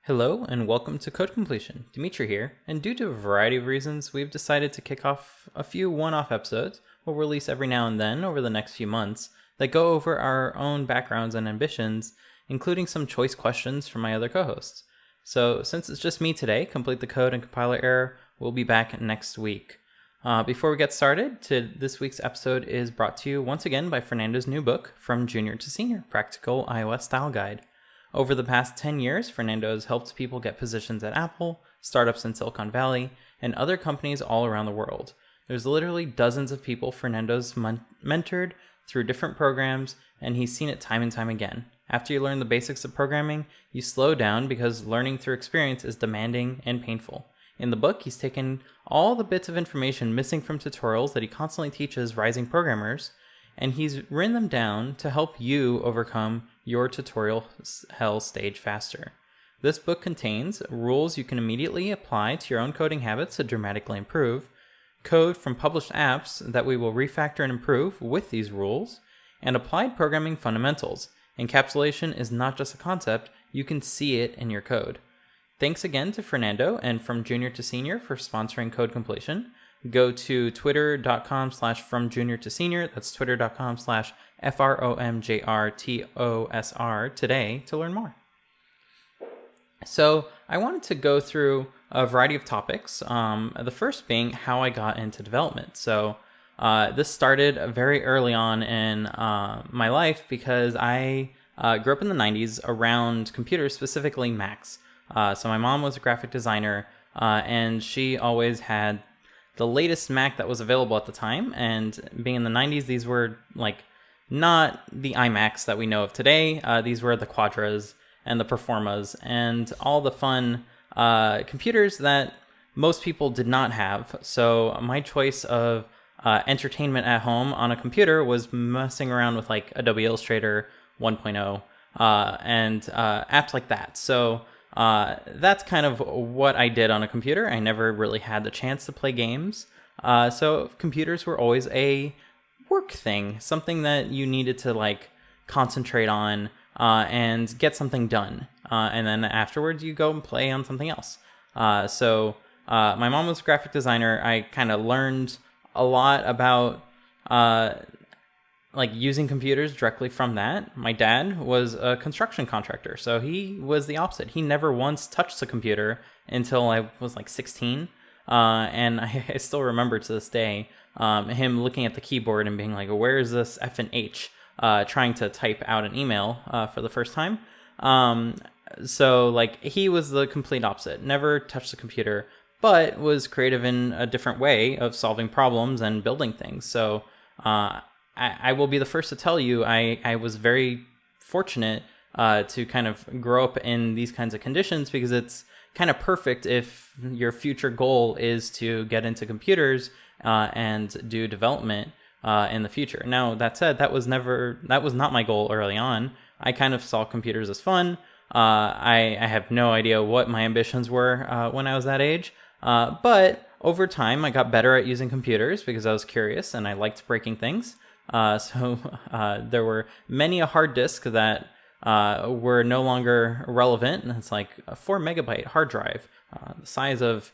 Hello and welcome to Code Completion. Dimitri here, and due to a variety of reasons, we've decided to kick off a few one-off episodes we'll release every now and then over the next few months that go over our own backgrounds and ambitions, including some choice questions from my other co-hosts. So since it's just me today, Complete the Code and Compiler Error will be back next week. Before we get started, this week's episode is brought to you once again by Fernando's new book, From Junior to Senior, Practical iOS Style Guide. Over the past 10 years, Fernando has helped people get positions at Apple, startups in Silicon Valley, and other companies all around the world. There's literally dozens of people Fernando's mentored through different programs, and he's seen it time and time again. After you learn the basics of programming, you slow down because learning through experience is demanding and painful. In the book, he's taken all the bits of information missing from tutorials that he constantly teaches rising programmers, and he's written them down to help you overcome your tutorial hell stage faster. This book contains rules you can immediately apply to your own coding habits to dramatically improve, code from published apps that we will refactor and improve with these rules, and applied programming fundamentals. Encapsulation is not just a concept, you can see it in your code. Thanks again to Fernando and From Junior to Senior for sponsoring Code Completion. Go to twitter.com/FromJuniorToSenior, that's twitter.com/FROMJRTOSR today to learn more. So I wanted to go through a variety of topics, the first being how I got into development. So this started very early on in my life because I grew up in the 90s around computers, specifically Macs. So my mom was a graphic designer, and she always had the latest Mac that was available at the time, and being in the 90s, these were like not the iMacs that we know of today. These were the Quadras and the Performas and all the fun computers that most people did not have. So my choice of entertainment at home on a computer was messing around with like Adobe Illustrator 1.0 and apps like that. So that's kind of what I did on a computer. I never really had the chance to play games. So computers were always a work thing, something that you needed to like concentrate on and get something done. And then afterwards you go and play on something else. So my mom was a graphic designer. I kind of learned a lot about like using computers directly from that. My dad was a construction contractor, so he was the opposite. He never once touched a computer until I was like 16. And I still remember to this day him looking at the keyboard and being like, where is this F and H? Trying to type out an email for the first time. So like he was the complete opposite. Never touched the computer, but was creative in a different way of solving problems and building things. So I will be the first to tell you I was very fortunate to kind of grow up in these kinds of conditions, because it's kind of perfect if your future goal is to get into computers and do development in the future. Now, that said, that was not my goal early on. I kind of saw computers as fun. I have no idea what my ambitions were when I was that age, but over time I got better at using computers because I was curious and I liked breaking things. So there were many a hard disk that were no longer relevant. And it's like a 4 megabyte hard drive, the size of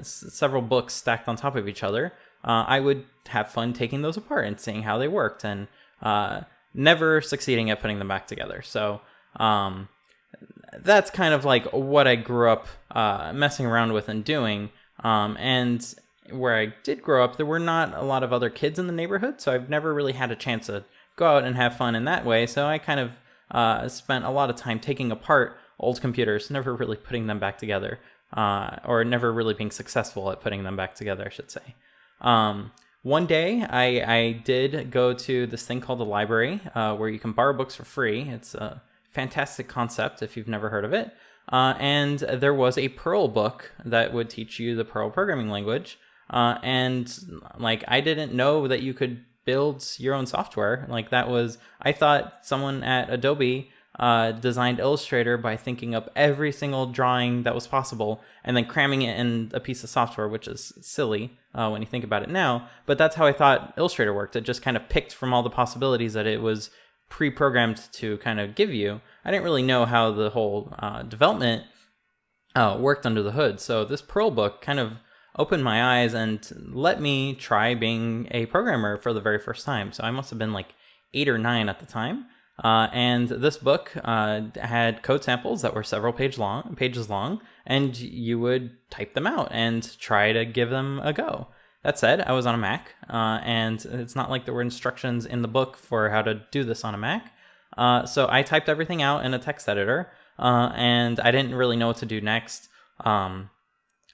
several books stacked on top of each other. I would have fun taking those apart and seeing how they worked, and never succeeding at putting them back together. So that's kind of like what I grew up messing around with and doing. And where I did grow up, there were not a lot of other kids in the neighborhood, so I've never really had a chance to go out and have fun in that way. So I kind of spent a lot of time taking apart old computers, never really putting them back together, or never really being successful at putting them back together, I should say. One day, I did go to this thing called the library, where you can borrow books for free. It's a fantastic concept if you've never heard of it. And there was a Perl book that would teach you the Perl programming language. And like, I didn't know that you could build your own software. Like I thought someone at Adobe designed Illustrator by thinking up every single drawing that was possible and then cramming it in a piece of software, which is silly when you think about it now. But that's how I thought Illustrator worked. It just kind of picked from all the possibilities that it was pre-programmed to kind of give you. I didn't really know how the whole development worked under the hood. So this Perl book kind of opened my eyes and let me try being a programmer for the very first time. So I must have been like 8 or 9 at the time. And this book had code samples that were several pages long, and you would type them out and try to give them a go. That said, I was on a Mac, and it's not like there were instructions in the book for how to do this on a Mac. So I typed everything out in a text editor, and I didn't really know what to do next. I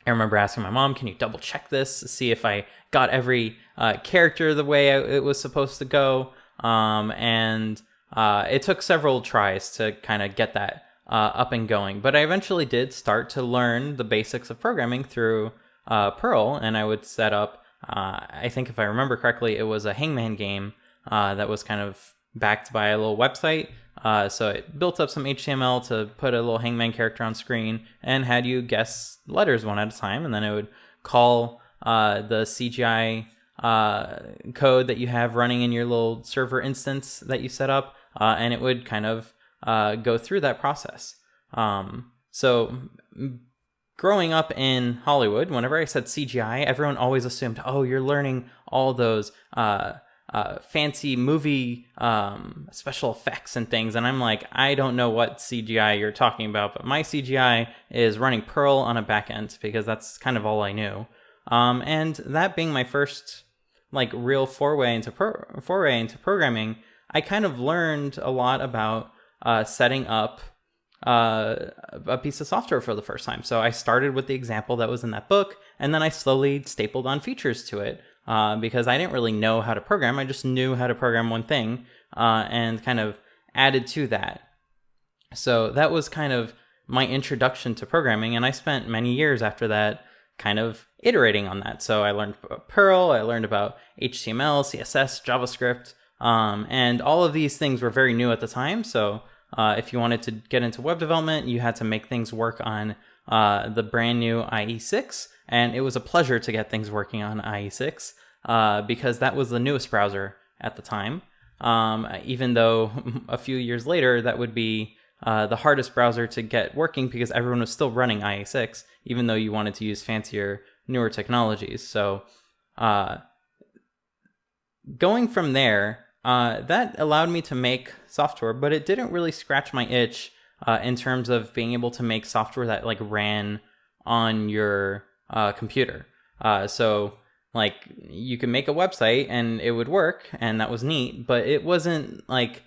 remember asking my mom, can you double check this, see if I got every character the way it was supposed to go? And it took several tries to kind of get that up and going. But I eventually did start to learn the basics of programming through Perl, and I would set up, I think if I remember correctly, it was a Hangman game that was kind of backed by a little website. So it built up some HTML to put a little Hangman character on screen and had you guess letters one at a time, and then it would call the CGI code that you have running in your little server instance that you set up, and it would kind of go through that process. So growing up in Hollywood, whenever I said CGI, everyone always assumed, oh, you're learning all those fancy movie special effects and things. And I'm like, I don't know what CGI you're talking about, but my CGI is running Perl on a backend because that's kind of all I knew. And that being my first like real foray into programming, I kind of learned a lot about setting up a piece of software for the first time. So I started with the example that was in that book, and then I slowly stapled on features to it because I didn't really know how to program. I just knew how to program one thing and kind of added to that. So that was kind of my introduction to programming, and I spent many years after that kind of iterating on that. So I learned about Perl, I learned about HTML, CSS, JavaScript, and all of these things were very new at the time. So if you wanted to get into web development, you had to make things work on the brand new IE6, and it was a pleasure to get things working on IE6 because that was the newest browser at the time. Even though a few years later, that would be the hardest browser to get working because everyone was still running IE6, even though you wanted to use fancier, newer technologies. So going from there, that allowed me to make software, but it didn't really scratch my itch in terms of being able to make software that like ran on your computer. So like you could make a website and it would work, and that was neat, but it wasn't like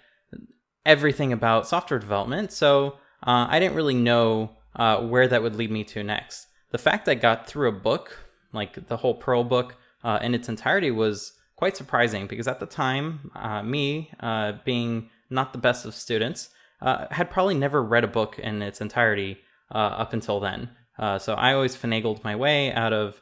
everything about software development. So I didn't really know where that would lead me to next. The fact I got through a book, like the whole Perl book in its entirety, was quite surprising because at the time, me being not the best of students, had probably never read a book in its entirety up until then. So I always finagled my way out of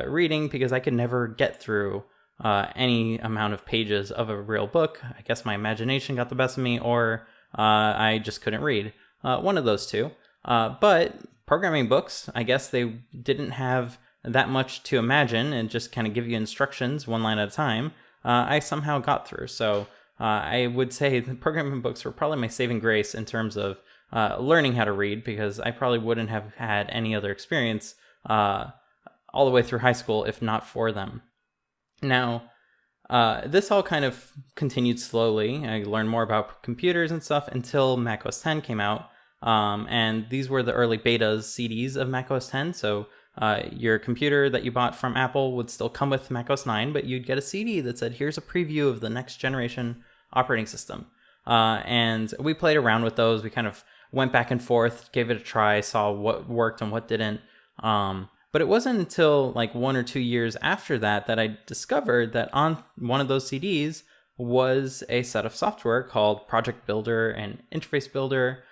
reading because I could never get through any amount of pages of a real book. I guess my imagination got the best of me, or I just couldn't read. One of those two. But programming books, I guess they didn't have that much to imagine and just kind of give you instructions one line at a time. I somehow got through. So I would say the programming books were probably my saving grace in terms of learning how to read, because I probably wouldn't have had any other experience all the way through high school if not for them. Now, this all kind of continued slowly. I learned more about computers and stuff until Mac OS X came out. And these were the early betas, CDs of Mac OS X. So your computer that you bought from Apple would still come with Mac OS 9, but you'd get a CD that said, here's a preview of the next generation operating system. And we played around with those. We kind of went back and forth, gave it a try, saw what worked and what didn't. But it wasn't until like 1 or 2 years after that that I discovered that on one of those CDs was a set of software called Project Builder and Interface Builder,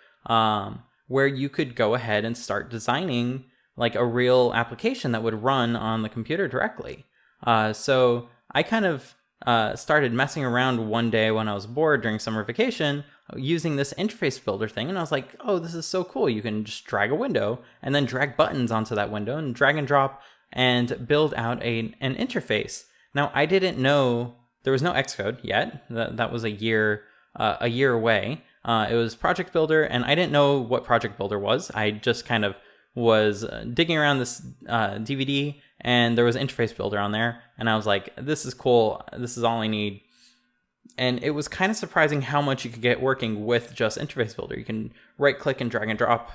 where you could go ahead and start designing like a real application that would run on the computer directly. So I kind of started messing around one day when I was bored during summer vacation using this interface builder thing, and I was like, oh, this is so cool. You can just drag a window and then drag buttons onto that window and drag and drop and build out an interface. Now, I didn't know there was no Xcode yet. That was a year away. It was Project Builder, and I didn't know what Project Builder was. I just kind of was digging around this DVD, and there was an interface builder on there, and I was like, this is cool, this is all I need. And it was kind of surprising how much you could get working with just interface builder. You can right click and drag and drop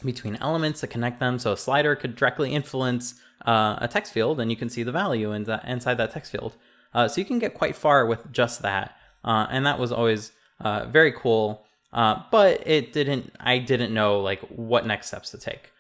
between elements to connect them, so a slider could directly influence a text field, and you can see the value inside that text field. So you can get quite far with just that, and that was always very cool. But I didn't know like what next steps to take.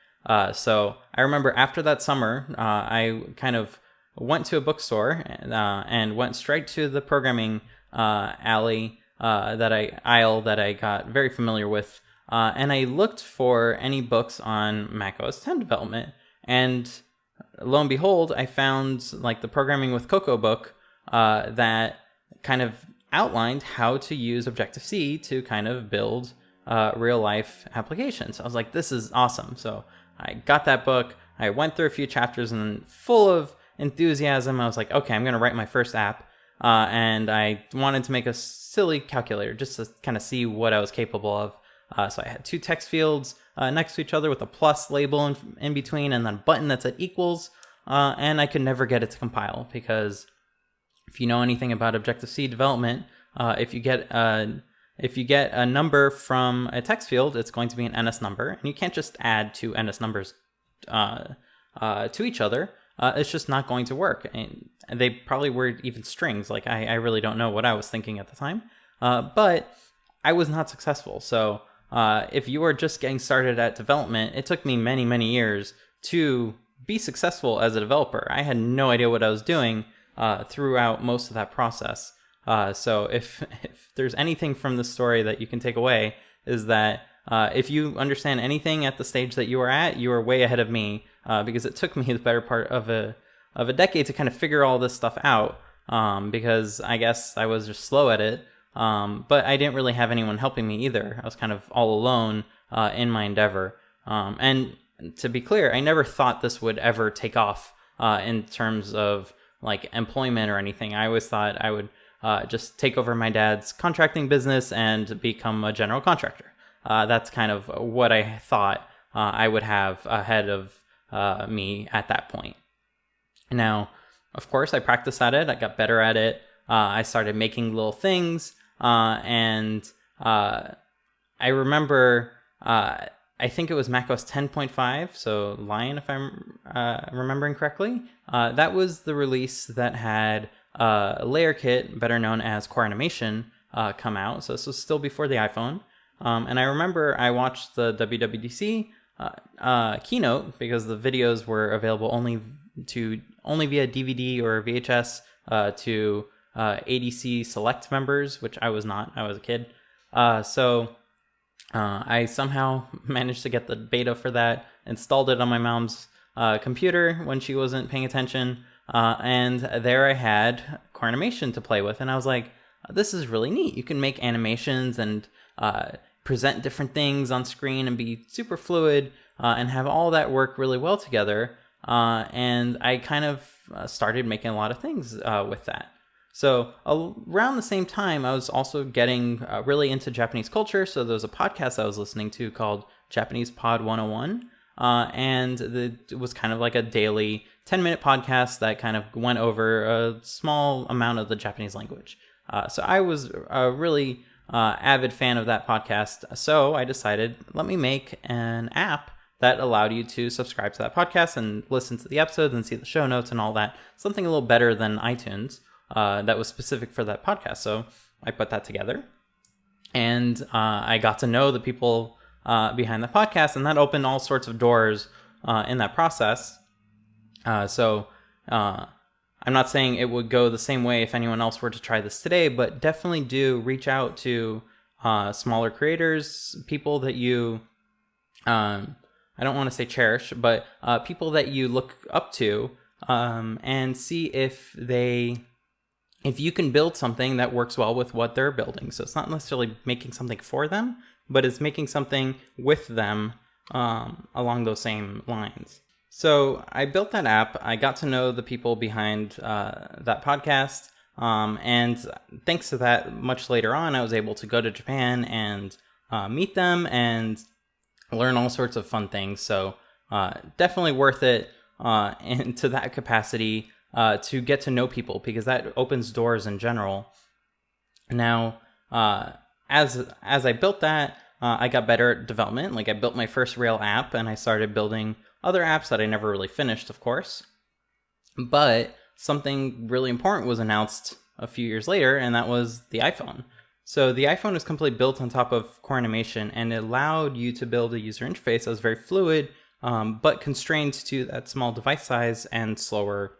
So I remember after that summer, I kind of went to a bookstore and went straight to the programming aisle that I got very familiar with. And I looked for any books on Mac OS X development, and lo and behold, I found like the Programming with Cocoa book that kind of outlined how to use Objective-C to kind of build real life applications. I was like, this is awesome. So I got that book, I went through a few chapters, and full of enthusiasm, I was like, okay, I'm going to write my first app. And I wanted to make a silly calculator just to kind of see what I was capable of. So I had two text fields next to each other with a plus label in between, and then a button that said equals. And I could never get it to compile, because if you know anything about Objective-C development, if you get a number from a text field, it's going to be an NS number, and you can't just add two NS numbers to each other. It's just not going to work. And they probably were even strings. Like I really don't know what I was thinking at the time, but I was not successful. So if you are just getting started at development, it took me many, many years to be successful as a developer. I had no idea what I was doing throughout most of that process. So if there's anything from this story that you can take away, is that if you understand anything at the stage that you are at, you are way ahead of me, because it took me the better part of a decade to kind of figure all this stuff out, because I guess I was just slow at it. But I didn't really have anyone helping me either. I was kind of all alone in my endeavor. And to be clear, I never thought this would ever take off in terms of like employment or anything. I always thought I would just take over my dad's contracting business and become a general contractor. That's kind of what I thought I would have ahead of me at that point. Now, of course, I practiced at it. I got better at it. I started making little things. And I remember, I think it was macOS 10.5, so Lion, if I'm remembering correctly. That was the release that had LayerKit, better known as Core Animation, come out. So this was still before the iPhone. And I remember I watched the WWDC keynote, because the videos were available only via DVD or VHS to ADC Select members, which I was not. I was a kid. So I somehow managed to get the beta for that, installed it on my mom's computer when she wasn't paying attention, and there I had Core Animation to play with, and I was like, this is really neat. You can make animations and present different things on screen and be super fluid and have all that work really well together. And I kind of started making a lot of things with that. So around the same time, I was also getting really into Japanese culture. So there was a podcast I was listening to called Japanese Pod 101. And it was kind of like a daily 10-minute podcast that kind of went over a small amount of the Japanese language. So I was a really avid fan of that podcast. So I decided, let me make an app that allowed you to subscribe to that podcast and listen to the episodes and see the show notes and all that. Something a little better than iTunes that was specific for that podcast. So I put that together, and I got to know the people behind the podcast, and that opened all sorts of doors in that process. So I'm not saying it would go the same way if anyone else were to try this today, but definitely do reach out to smaller creators, people that you, I don't want to say cherish, but people that you look up to, and see if you can build something that works well with what they're building. So it's not necessarily making something for them, but it's making something with them along those same lines. So I built that app. I got to know the people behind that podcast. And thanks to that, much later on, I was able to go to Japan and meet them and learn all sorts of fun things. So definitely worth it and to that capacity to get to know people, because that opens doors in general. Now, as I built that, I got better at development. Like, I built my first real app, and I started building other apps that I never really finished, of course. But something really important was announced a few years later, and that was the iPhone. So the iPhone is completely built on top of core animation, and it allowed you to build a user interface that was very fluid, but constrained to that small device size and slower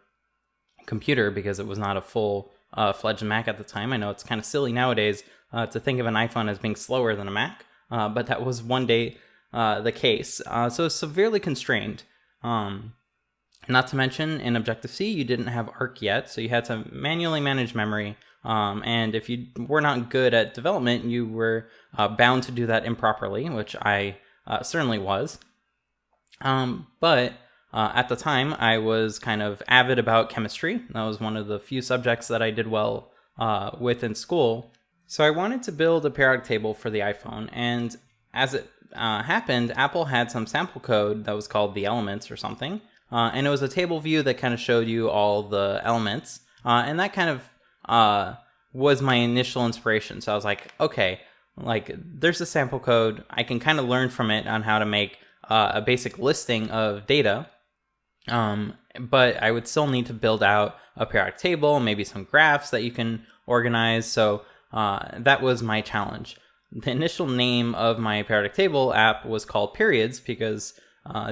computer, because it was not a full-fledged Mac at the time. I know it's kind of silly nowadays to think of an iPhone as being slower than a Mac, but that was one day the case. So it's severely constrained. Not to mention, in Objective-C, you didn't have Arc yet, so you had to manually manage memory. And if you were not good at development, you were bound to do that improperly, which I certainly was. But at the time, I was kind of avid about chemistry. That was one of the few subjects that I did well with in school. So I wanted to build a periodic table for the iPhone, and as it happened, Apple had some sample code that was called the elements or something. And it was a table view that kind of showed you all the elements. And that kind of was my initial inspiration. So I was like, okay, like, there's a sample code. I can kind of learn from it on how to make a basic listing of data. But I would still need to build out a periodic table, maybe some graphs that you can organize. So that was my challenge. The initial name of my periodic table app was called Periods, because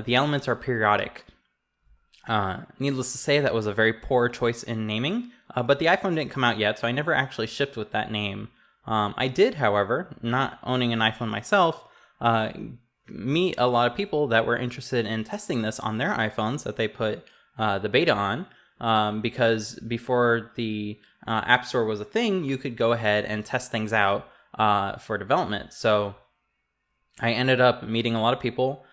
the elements are periodic. Needless to say, that was a very poor choice in naming, but the iPhone didn't come out yet, so I never actually shipped with that name. I did, however, not owning an iPhone myself, meet a lot of people that were interested in testing this on their iPhones that they put the beta on, because before the App Store was a thing, you could go ahead and test things out for development. So I ended up meeting a lot of people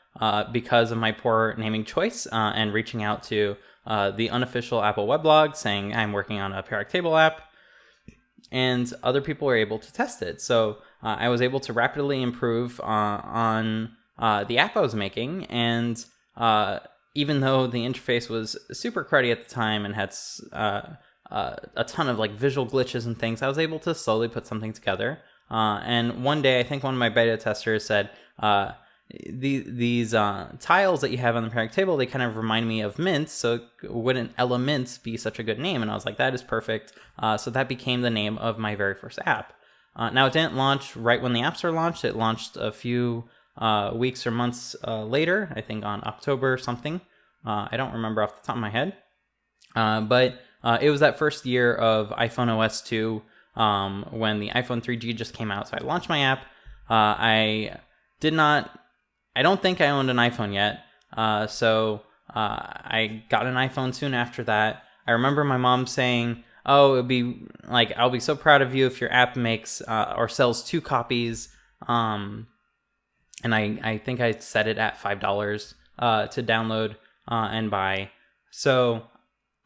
because of my poor naming choice, and reaching out to the unofficial Apple weblog saying I'm working on a periodic table app, and other people were able to test it. So I was able to rapidly improve on the app I was making, and even though the interface was super cruddy at the time and had a ton of like visual glitches and things, I was able to slowly put something together. And one day, I think one of my beta testers said, these tiles that you have on the periodic table, they kind of remind me of mints, so wouldn't elements be such a good name? And I was like, that is perfect. So that became the name of my very first app. Now, it didn't launch right when the App Store launched. It launched a few weeks or months later, I think on October something. I don't remember off the top of my head. But it was that first year of iPhone OS 2 when the iPhone 3G just came out. So I launched my app. I don't think I owned an iPhone yet, so I got an iPhone soon after that. I remember my mom saying, "Oh, it'd be like, I'll be so proud of you if your app makes or sells 2 copies." And I think I set it at $5 to download and buy. So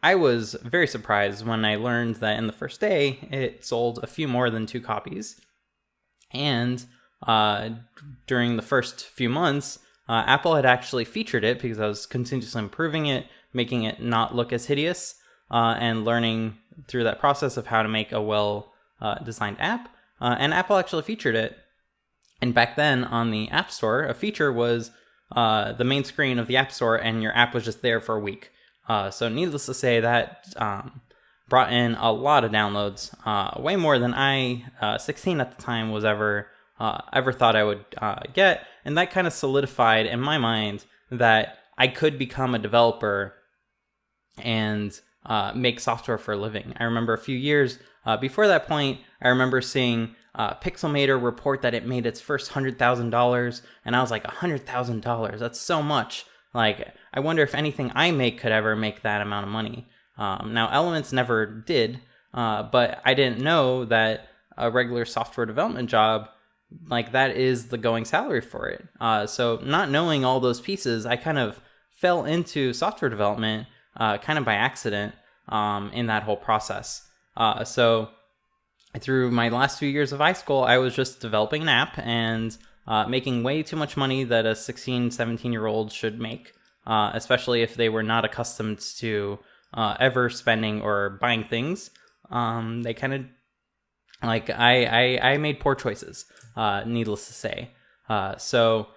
I was very surprised when I learned that in the first day it sold a few more than 2 copies, and during the first few months, Apple had actually featured it because I was continuously improving it, making it not look as hideous, and learning through that process of how to make a well-designed app. And Apple actually featured it. And back then on the App Store, a feature was the main screen of the App Store, and your app was just there for a week. So needless to say, that brought in a lot of downloads, way more than I, 16 at the time, was ever thought I would get. And that kind of solidified in my mind that I could become a developer and make software for a living. I remember a few years before that point, I remember seeing Pixelmator report that it made its first $100,000, and I was like, $100,000, that's so much. Like, I wonder if anything I make could ever make that amount of money. Now, Elements never did, but I didn't know that a regular software development job, like, that is the going salary for it. So not knowing all those pieces, I kind of fell into software development kind of by accident in that whole process. So through my last few years of high school, I was just developing an app and making way too much money that a 16, 17-year-old should make. especially if they were not accustomed to ever spending or buying things. They kind of like I made poor choices, needless to say. So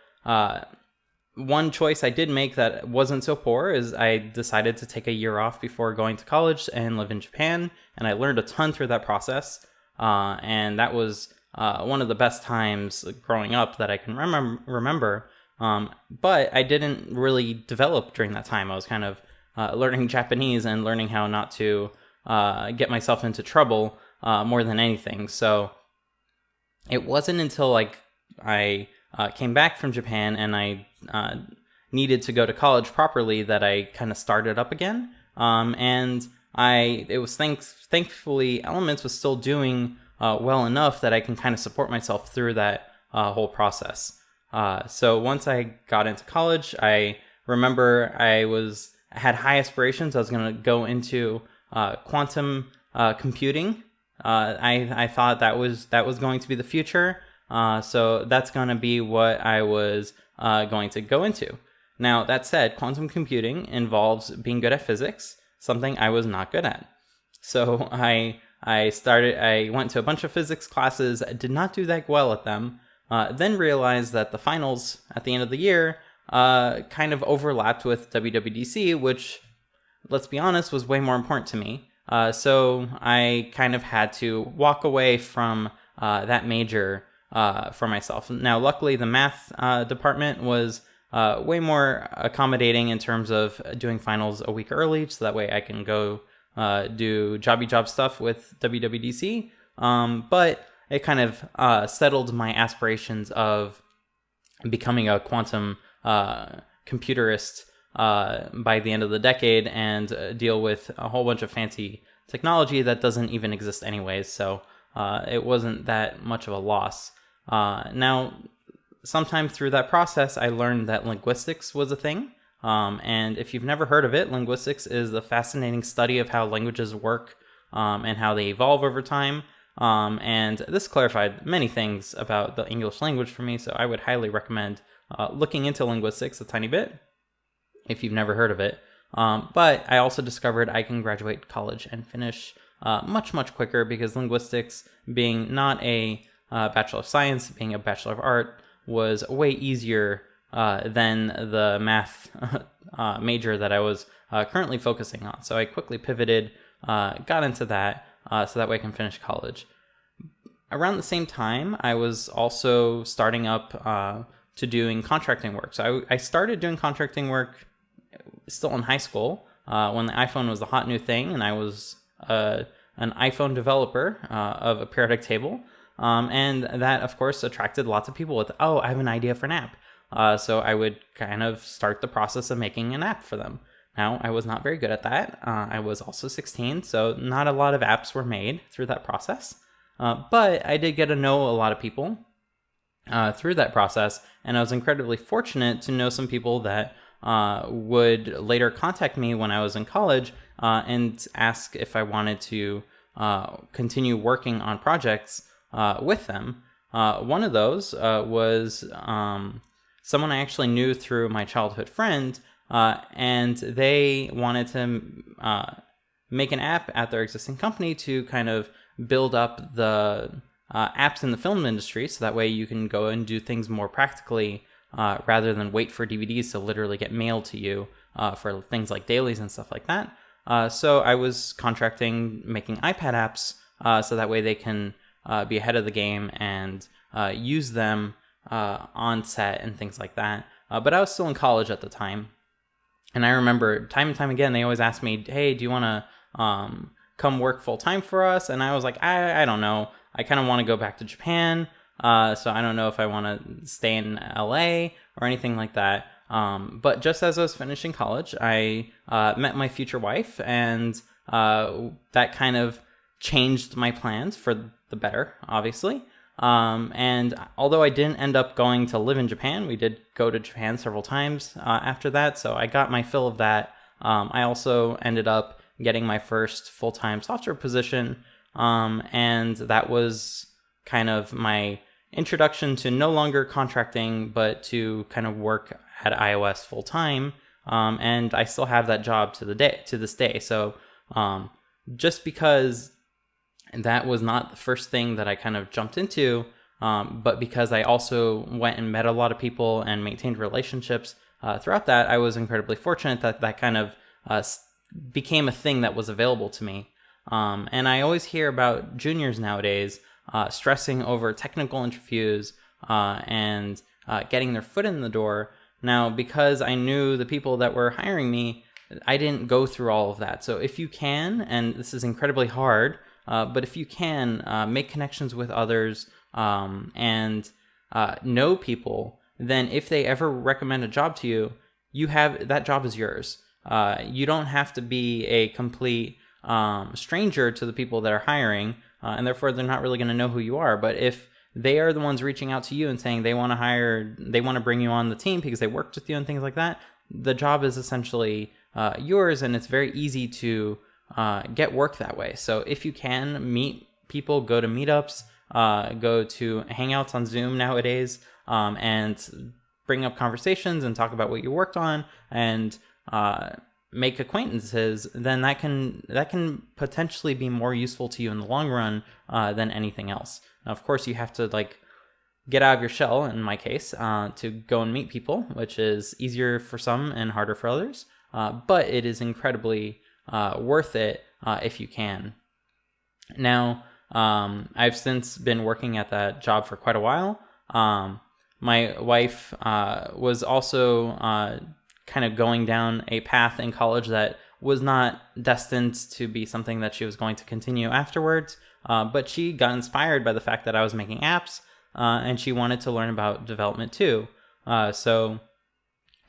one choice I did make that wasn't so poor is I decided to take a year off before going to college and live in Japan, and I learned a ton through that process. And that was one of the best times growing up that I can remember. But I didn't really develop during that time. I was kind of learning Japanese and learning how not to get myself into trouble more than anything. So it wasn't until I came back from Japan and I needed to go to college properly that I kind of started up again. And it was thankfully Elements was still doing well enough that I can kind of support myself through that whole process. So once I got into college, I remember I had high aspirations. I was going to go into quantum computing. I thought that was going to be the future. So that's going to be what I was going to go into. Now, that said, quantum computing involves being good at physics, something I was not good at. So I went to a bunch of physics classes, did not do that well at them, then realized that the finals at the end of the year kind of overlapped with WWDC, which, let's be honest, was way more important to me. So I kind of had to walk away from that major for myself. Now, luckily, the math department was way more accommodating in terms of doing finals a week early, so that way I can go do job stuff with WWDC. But it kind of settled my aspirations of becoming a quantum computerist by the end of the decade and deal with a whole bunch of fancy technology that doesn't even exist anyways. So it wasn't that much of a loss. Now, sometime through that process, I learned that linguistics was a thing. And if you've never heard of it, linguistics is the fascinating study of how languages work and how they evolve over time. And this clarified many things about the English language for me, so I would highly recommend looking into linguistics a tiny bit if you've never heard of it. But I also discovered I can graduate college and finish much, much quicker because linguistics, being not a Bachelor of Science, being a Bachelor of Art, was way easier than the math major that I was currently focusing on. So I quickly pivoted, got into that, so that way I can finish college. Around the same time, I was also starting up to doing contracting work. So I started doing contracting work still in high school when the iPhone was the hot new thing, and I was an iPhone developer of a periodic table. And that, of course, attracted lots of people with, I have an idea for an app. So I would kind of start the process of making an app for them. Now, I was not very good at that. I was also 16, so not a lot of apps were made through that process. But I did get to know a lot of people through that process, and I was incredibly fortunate to know some people that would later contact me when I was in college and ask if I wanted to continue working on projects with them. One of those was someone I actually knew through my childhood friend, and they wanted to make an app at their existing company to kind of build up the apps in the film industry, so that way you can go and do things more practically rather than wait for DVDs to literally get mailed to you for things like dailies and stuff like that. So I was contracting making iPad apps so that way they can be ahead of the game and use them on set and things like that. But I was still in college at the time. And I remember time and time again, they always asked me, hey, do you want to come work full time for us? And I was like, I don't know. I kind of want to go back to Japan. So I don't know if I want to stay in LA or anything like that. But just as I was finishing college, I met my future wife, and that kind of changed my plans for the better, obviously. And although I didn't end up going to live in Japan, we did go to Japan several times after that, so I got my fill of that. I also ended up getting my first full-time software position, and that was kind of my introduction to no longer contracting, but to kind of work at iOS full-time, and I still have that job to this day. So just because that was not the first thing that I kind of jumped into, but because I also went and met a lot of people and maintained relationships throughout that, I was incredibly fortunate that that kind of became a thing that was available to me. And I always hear about juniors nowadays stressing over technical interviews and getting their foot in the door. Now, because I knew the people that were hiring me, I didn't go through all of that. So if you can, and this is incredibly hard, but if you can make connections with others and know people, then if they ever recommend a job to you, that job is yours. You don't have to be a complete stranger to the people that are hiring, and therefore they're not really going to know who you are. But if they are the ones reaching out to you and saying they want to bring you on the team because they worked with you and things like that, the job is essentially yours, and it's very easy to get work that way. So if you can meet people, go to meetups, go to hangouts on Zoom nowadays, and bring up conversations and talk about what you worked on and make acquaintances, then that can potentially be more useful to you in the long run than anything else. Now, of course, you have to get out of your shell, in my case, to go and meet people, which is easier for some and harder for others. But it is incredibly worth it if you can. Now, I've since been working at that job for quite a while. My wife was also kind of going down a path in college that was not destined to be something that she was going to continue afterwards. But she got inspired by the fact that I was making apps, and she wanted to learn about development too. So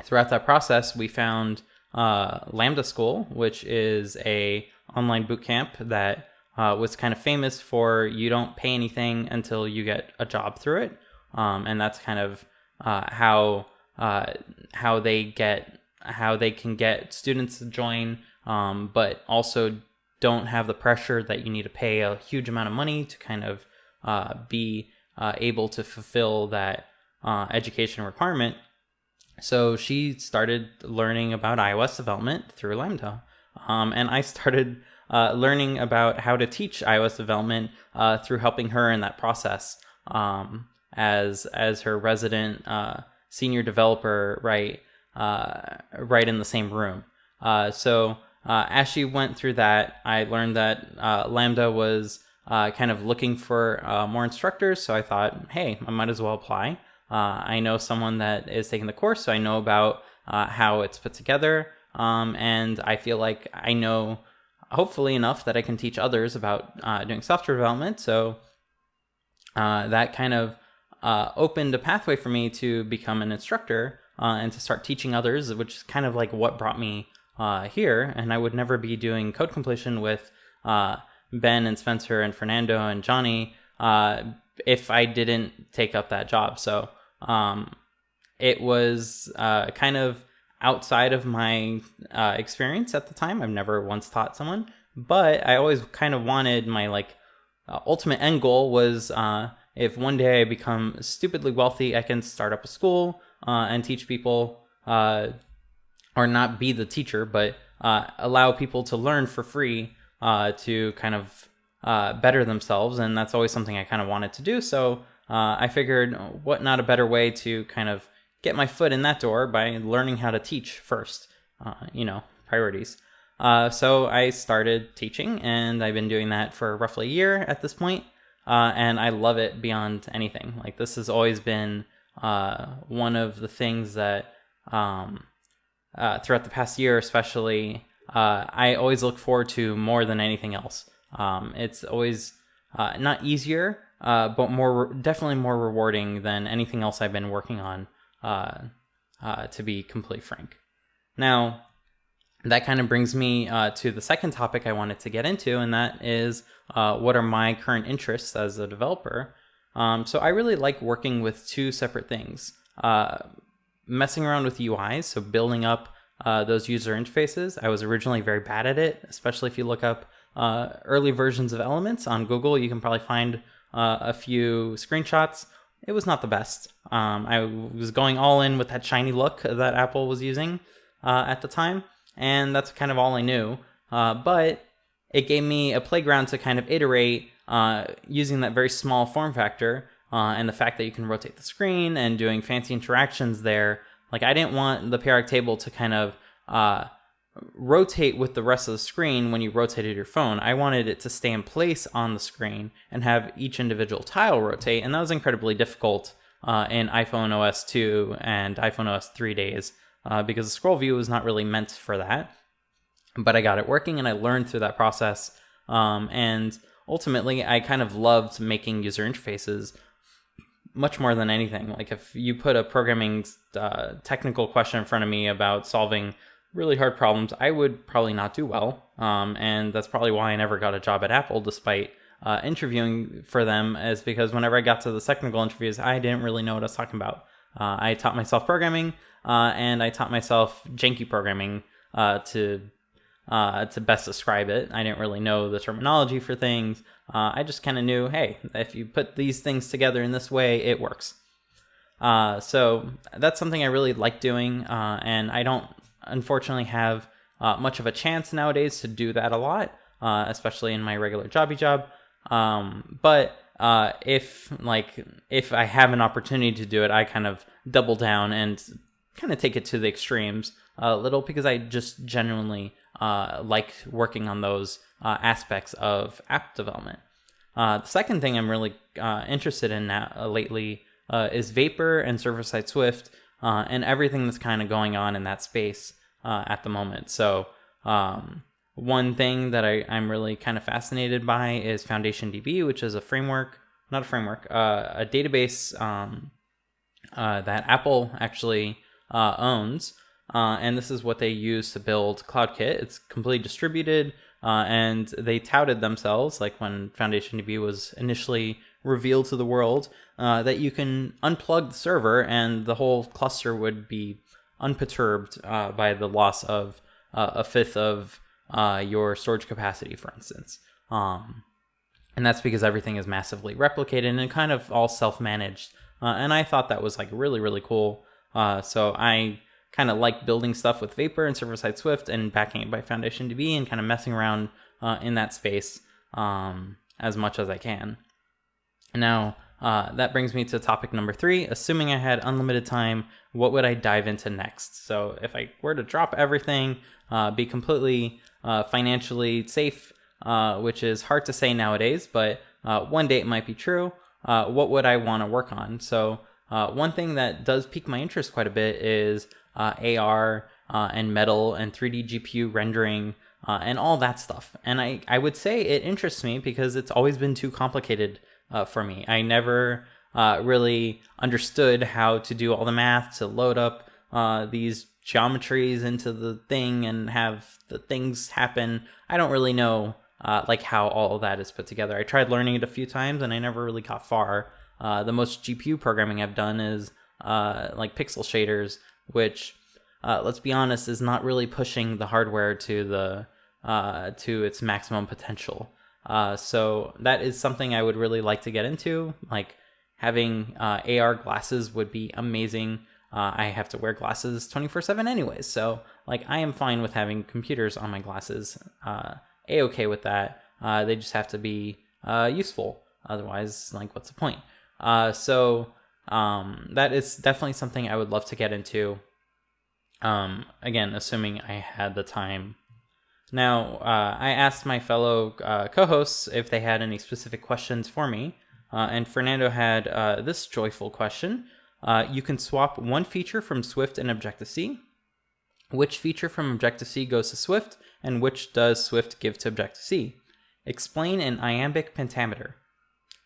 throughout that process, we found Lambda School, which is a online boot camp that was kind of famous for you don't pay anything until you get a job through it. And that's kind of how they can get students to join, but also don't have the pressure that you need to pay a huge amount of money to kind of be able to fulfill that education requirement. So she started learning about iOS development through Lambda, and I started learning about how to teach iOS development through helping her in that process as her resident senior developer, right in the same room. So as she went through that, I learned that Lambda was kind of looking for more instructors. So I thought, hey, I might as well apply. I know someone that is taking the course, so I know about how it's put together. And I feel like I know hopefully enough that I can teach others about doing software development. So that kind of opened a pathway for me to become an instructor and to start teaching others, which is kind of like what brought me here. And I would never be doing code completion with Ben and Spencer and Fernando and Johnny if I didn't take up that job. So it was kind of outside of my experience at the time. I've never once taught someone, but I always kind of wanted my ultimate end goal was if one day I become stupidly wealthy, I can start up a school and teach people, or not be the teacher, but allow people to learn for free to kind of better themselves. And that's always something I kind of wanted to do. So I figured what not a better way to kind of get my foot in that door by learning how to teach first, priorities. So I started teaching, and I've been doing that for roughly a year at this point. And I love it beyond anything. This has always been one of the things that throughout the past year especially, I always look forward to more than anything else. It's always not easier, but definitely more rewarding than anything else I've been working on, to be completely frank. Now, that kind of brings me to the second topic I wanted to get into, and that is what are my current interests as a developer. So I really like working with two separate things. Messing around with UIs, so building up those user interfaces. I was originally very bad at it, especially if you look up early versions of Elements on Google. You can probably find a few screenshots. It was not the best. I was going all in with that shiny look that Apple was using. at the time, and that's kind of all I knew. But it gave me a playground to kind of iterate using that very small form factor and the fact that you can rotate the screen and doing fancy interactions there. Like, I didn't want the periodic table to kind of rotate with the rest of the screen when you rotated your phone. I wanted it to stay in place on the screen and have each individual tile rotate, and that was incredibly difficult in iPhone OS 2 and iPhone OS 3 days because the scroll view was not really meant for that. But I got it working, and I learned through that process. And ultimately, I kind of loved making user interfaces much more than anything. Like, if you put a programming technical question in front of me about solving really hard problems, I would probably not do well. And that's probably why I never got a job at Apple, despite interviewing for them, is because whenever I got to the technical interviews, I didn't really know what I was talking about. I taught myself programming, and I taught myself janky programming to best describe it. I didn't really know the terminology for things. I just kind of knew, hey, if you put these things together in this way, it works. So that's something I really like doing, and I don't unfortunately have much of a chance nowadays to do that a lot, especially in my regular job. But if I have an opportunity to do it, I kind of double down and kind of take it to the extremes a little, because I just genuinely like working on those aspects of app development. The second thing I'm really interested in now, lately is Vapor and server-side Swift and everything that's kind of going on in that space at the moment. So one thing that I'm really kind of fascinated by is FoundationDB, which is a database that Apple actually owns. And this is what they use to build CloudKit. It's completely distributed, and they touted themselves, like when FoundationDB was initially revealed to the world, that you can unplug the server and the whole cluster would be unperturbed by the loss of a fifth of your storage capacity, for instance. And that's because everything is massively replicated and kind of all self-managed. And I thought that was like really, really cool. So I kind of like building stuff with Vapor and server-side Swift and backing it by FoundationDB and kind of messing around in that space as much as I can. Now, that brings me to topic number 3. Assuming I had unlimited time, what would I dive into next? So if I were to drop everything, be completely financially safe, which is hard to say nowadays, but one day it might be true, what would I want to work on? So one thing that does pique my interest quite a bit is AR and metal and 3D GPU rendering and all that stuff. And I would say it interests me because it's always been too complicated for me. I never really understood how to do all the math to load up these geometries into the thing and have the things happen. I don't really know like how all of that is put together. I tried learning it a few times and I never really got far. The most GPU programming I've done is like pixel shaders, which let's be honest is not really pushing the hardware to its maximum potential. So that is something I would really like to get into. Like having AR glasses would be amazing. I have to wear glasses 24/7 anyways, so like I am fine with having computers on my glasses. A-okay with that. They just have to be useful. Otherwise, like, what's the point? So that is definitely something I would love to get into. Again, assuming I had the time. Now, I asked my fellow co-hosts if they had any specific questions for me, and Fernando had this joyful question. You can swap one feature from Swift and Objective-C. Which feature from Objective-C goes to Swift, and which does Swift give to Objective-C? Explain an iambic pentameter.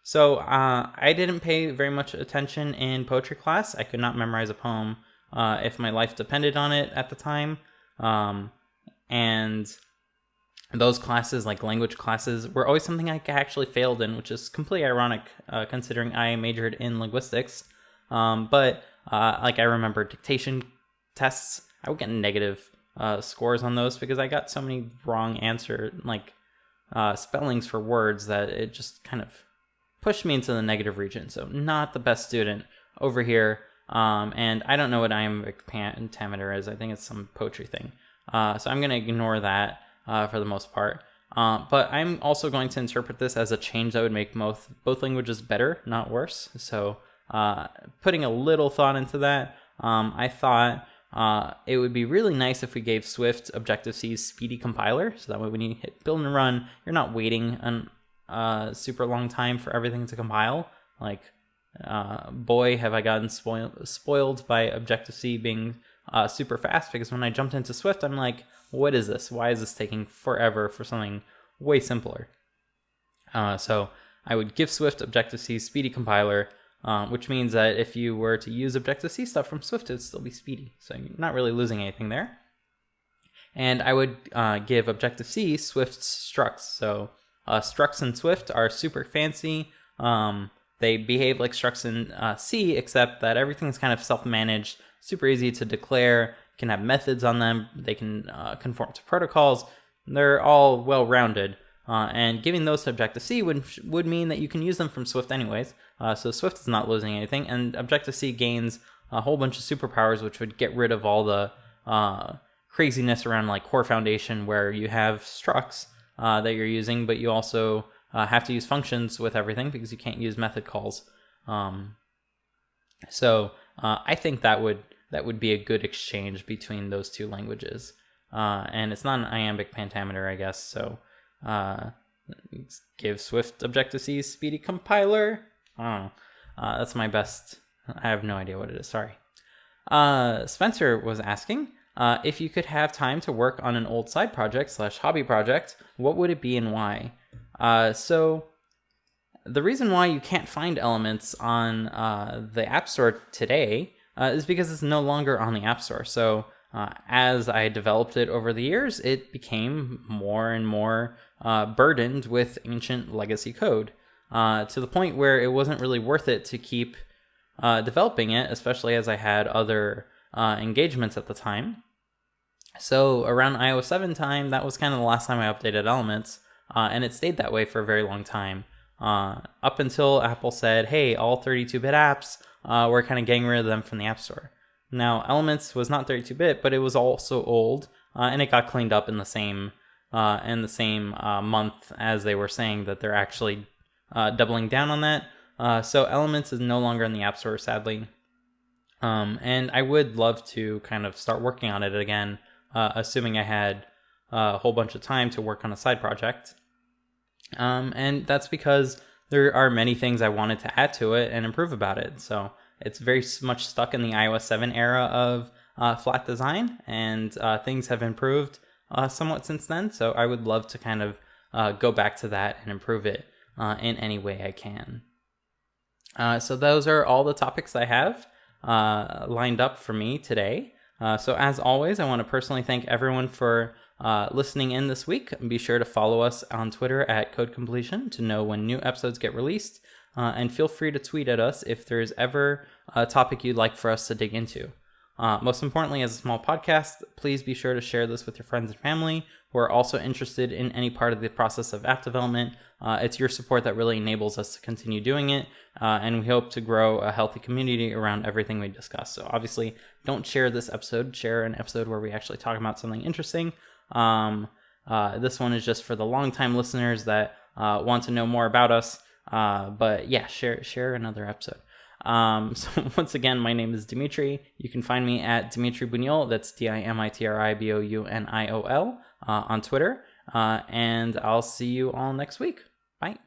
So I didn't pay very much attention in poetry class. I could not memorize a poem if my life depended on it at the time. And those classes, like language classes, were always something I actually failed in, which is completely ironic considering I majored in linguistics. But like I remember dictation tests, I would get negative scores on those because I got so many wrong spellings for words that it just kind of pushed me into the negative region. So not the best student over here. And I don't know what iambic pentameter is. I think it's some poetry thing. So I'm going to ignore that for the most part. But I'm also going to interpret this as a change that would make both languages better, not worse. So putting a little thought into that, I thought it would be really nice if we gave Swift Objective-C's speedy compiler. So that way when you hit build and run, you're not waiting a super long time for everything to compile. Like, boy, have I gotten spoiled by Objective-C being super fast, because when I jumped into Swift, I'm like, what is this? Why is this taking forever for something way simpler? So I would give Swift Objective-C's speedy compiler, which means that if you were to use Objective-C stuff from Swift, it would still be speedy. So you're not really losing anything there. And I would give Objective-C Swift's structs. So structs in Swift are super fancy. They behave like structs in C, except that everything's kind of self-managed, super easy to declare, can have methods on them, they can conform to protocols. They're all well-rounded. And giving those to Objective-C would mean that you can use them from Swift anyways. So Swift is not losing anything, and Objective-C gains a whole bunch of superpowers, which would get rid of all the craziness around like core foundation, where you have structs that you're using, but you also have to use functions with everything because you can't use method calls. So I think that would be a good exchange between those two languages. And it's not an iambic pentameter, I guess. So give Swift Objective-C's speedy compiler. I don't know. That's my best. I have no idea what it is. Sorry. Spencer was asking if you could have time to work on an old side project / hobby project, what would it be and why? So the reason why you can't find Elements on the App Store today is because it's no longer on the App Store. So as I developed it over the years, it became more and more burdened with ancient legacy code to the point where it wasn't really worth it to keep developing it, especially as I had other engagements at the time. So around iOS 7 time, that was kind of the last time I updated Elements, and it stayed that way for a very long time. Up until Apple said, hey, all 32-bit apps, we're kind of getting rid of them from the App Store. Now, Elements was not 32-bit, but it was also old, and it got cleaned up in the same month as they were saying that they're actually doubling down on that. So Elements is no longer in the App Store, sadly. And I would love to kind of start working on it again, assuming I had a whole bunch of time to work on a side project. And that's because there are many things I wanted to add to it and improve about it. So it's very much stuck in the iOS 7 era of flat design, and things have improved somewhat since then. So I would love to kind of go back to that and improve it in any way I can. So those are all the topics I have lined up for me today. So as always, I want to personally thank everyone for listening in this week. Be sure to follow us on Twitter at Code Completion to know when new episodes get released. And feel free to tweet at us if there's ever a topic you'd like for us to dig into. Most importantly, as a small podcast, please be sure to share this with your friends and family who are also interested in any part of the process of app development. It's your support that really enables us to continue doing it, and we hope to grow a healthy community around everything we discuss. So obviously, don't share this episode. Share an episode where we actually talk about something interesting. This one is just for the longtime listeners that want to know more about us. But yeah, share another episode. So once again, my name is Dimitri. You can find me at Dimitri Buñol. That's DimitriBounniol on Twitter. And I'll see you all next week. Bye.